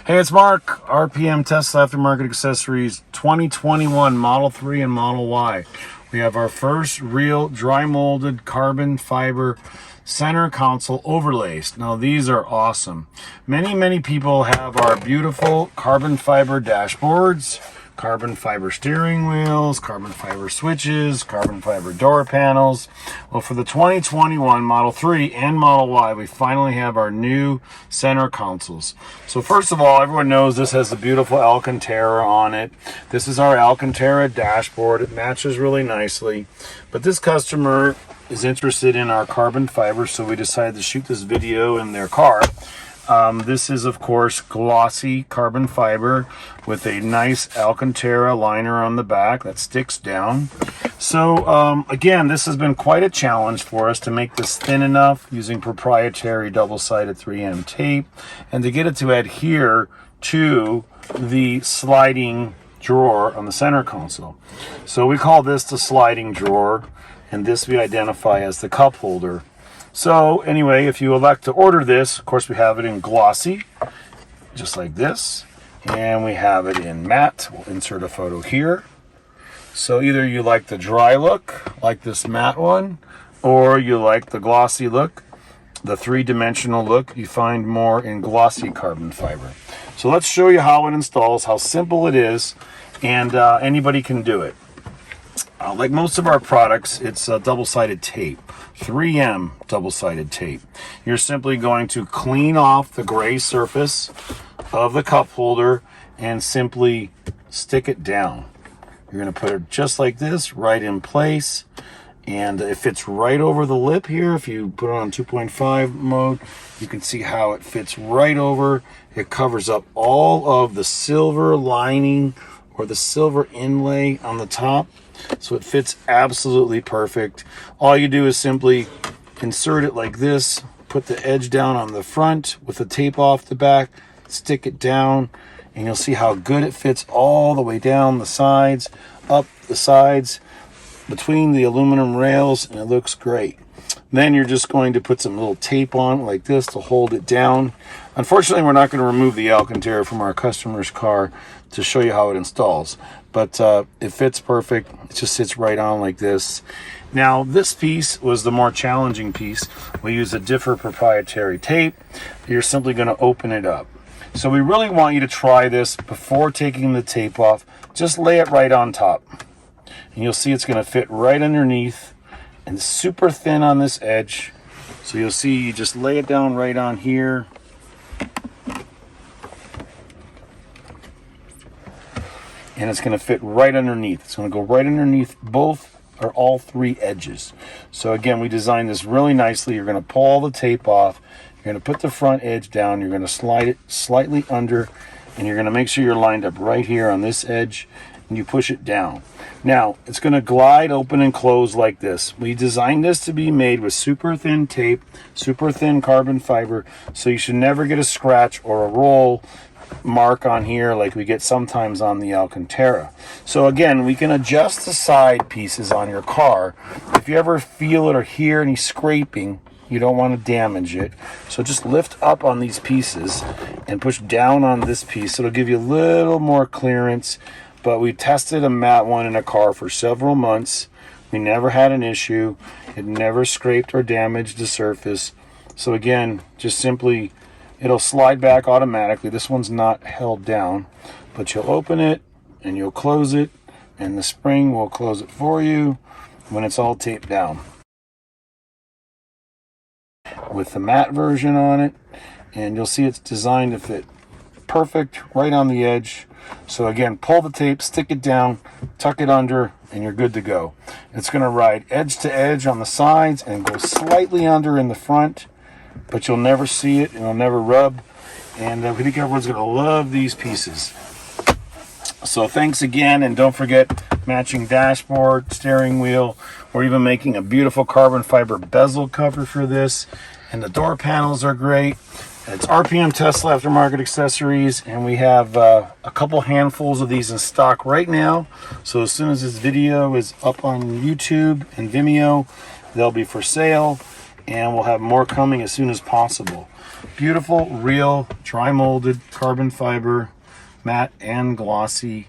Hey, it's Mark, RPM Tesla Aftermarket Accessories 2021 Model 3 and Model Y. We have our first real dry molded carbon fiber center console overlays. Now these are awesome. Many people have our beautiful carbon fiber dashboards, carbon fiber steering wheels, carbon fiber switches, carbon fiber door panels. Well, for the 2021 Model 3 and Model Y, we finally have our new center consoles. So first of all, everyone knows this has a beautiful Alcantara on it. This is our Alcantara dashboard. It matches really nicely. But this customer is interested in our carbon fiber, so we decided to shoot this video in their car. This is, of course, glossy carbon fiber with a nice Alcantara liner on the back that sticks down. So, again, this has been quite a challenge for us to make this thin enough using proprietary double-sided 3M tape and to get it to adhere to the sliding drawer on the center console. So we call this the sliding drawer, and this we identify as the cup holder. So anyway, if you elect to order this, of course we have it in glossy, just like this, and we have it in matte. We'll insert a photo here. So either you like the dry look, like this matte one, or you like the glossy look, the three-dimensional look. You find more in glossy carbon fiber. So let's show you how it installs, how simple it is, and anybody can do it. Like most of our products, it's double-sided tape, 3M double-sided tape. You're simply going to clean off the gray surface of the cup holder and simply stick it down. You're going to put it just like this, right in place, and it fits right over the lip here. If you put it on 2.5 mode, you can see how it fits right over. It covers up all of the silver lining or the silver inlay on the top. So it fits absolutely perfect. All you do is simply insert it like this, put the edge down on the front with the tape off the back, stick it down, and you'll see how good it fits all the way down the sides, up the sides, between the aluminum rails, and it looks great. Then you're just going to put some little tape on like this to hold it down. Unfortunately, we're not going to remove the Alcantara from our customer's car to show you how it installs, but it fits perfect. It just sits right on like this. Now, this piece was the more challenging piece. We use a different proprietary tape. You're simply going to open it up. So we really want you to try this before taking the tape off. Just lay it right on top, and you'll see it's going to fit right underneath and super thin on this edge. So you'll see you just lay it down right on here. And it's going to fit right underneath. It's going to go right underneath both or all three edges. So again, we designed this really nicely. You're going to pull all the tape off. You're going to put the front edge down. You're going to slide it slightly under, and you're going to make sure you're lined up right here on this edge, and you push it down. Now, it's going to glide open and close like this. We designed this to be made with super thin tape, super thin carbon fiber, so you should never get a scratch or a roll mark on here like we get sometimes on the Alcantara. So again, we can adjust the side pieces on your car. If you ever feel it or hear any scraping, you don't want to damage it. So just lift up on these pieces and push down on this piece. It'll give you a little more clearance. But we tested a matte one in a car for several months. We never had an issue. It never scraped or damaged the surface. So again, just simply, it'll slide back automatically. This one's not held down, but you'll open it and you'll close it, and the spring will close it for you when it's all taped down. With the matte version on it, and you'll see it's designed to fit perfect right on the edge. So again, pull the tape, stick it down, tuck it under, and you're good to go. It's going to ride edge to edge on the sides and go slightly under in the front, but you'll never see it, and it'll never rub. And we think everyone's going to love these pieces. So thanks again, and don't forget matching dashboard, steering wheel. We're even making a beautiful carbon fiber bezel cover for this, and the door panels are great. It's RPM Tesla Aftermarket Accessories, and we have a couple handfuls of these in stock right now. So as soon as this video is up on YouTube and Vimeo, they'll be for sale. and we'll have more coming as soon as possible. Beautiful, real, dry molded carbon fiber, matte and glossy